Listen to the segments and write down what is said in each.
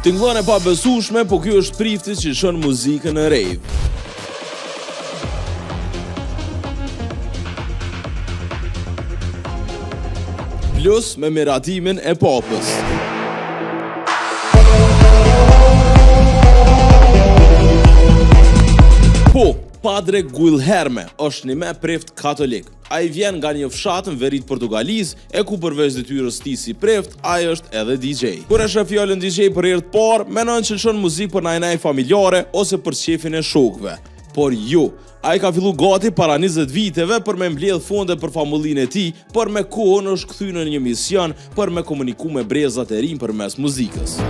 Tingëllon e pa besueshme, po ky është prifti që shon muzikën në rave. Plus me miratimin e popës. Po, Padre Guilherme është një me preft katolik. Ai vjen nga një fshat në veri të Portugalisë, e ku përveç detyrës tij si preft, ai është edhe DJ. Kur e sheh fjalën DJ për herë të parë, mendon që lëshon muzikë për nanaj familjare ose për shefin e shokëve. Por jo, ai ka fillu gati para 20 viteve për me mbledh fonde për familjinë e tij, por me kohën është kthyer në një mision për me komuniku me brezat e rinj përmes muzikës.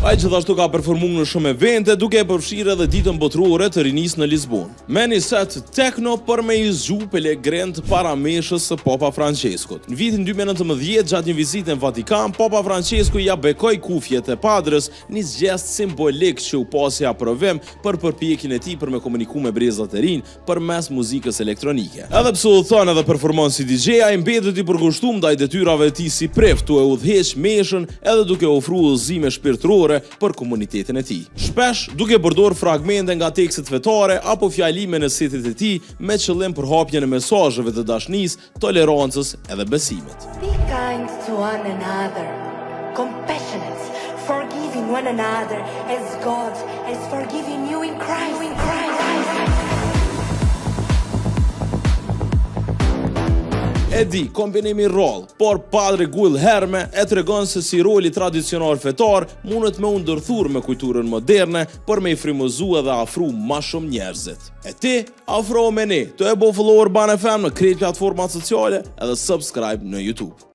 Ai gjithashtu ka performuar në shumë evente, duke e përfshirë edhe ditën botërore të rinisë në Lisbonë. Me një set techno për me i zgju Pellegrin para meshës së Papa Franceskut. Në vitin 2019, gjatë një vizite në Vatikan, Papa Francesku ja bekoi kufjet e padrës, një gjest simbolik që u pasi aprovim për përpjekjen e tij për me komuniku me brezat e rinj përmes muzikës elektronike. Edhe pse u thon edhe performon si DJ, ai mbetet i përkushtuar ndaj detyrave të tij si preft, tu e udhëheq meshën edhe duke ofruar udhëzime shpirtërore për komunitetin e tij. Shpesh duke përdorur fragmente nga tekstet fetare apo fjalime në setet e tij me qëllim për hapjen e mesazheve të dashurisë, tolerancës edhe besimit. Be kind to one another, compassionate, forgiving one another as God has forgiven you in Christ. E di, kombinimi rol, por Padre Guilherme e tregon se si roli tradicional fetar mundet me u ndërthur me kulturën moderne për me i frymëzu edhe afru ma shumë njerëzit. E ti, afro me ne, të e bo follower Ban FM në krejt platformat sociale edhe subscribe në YouTube.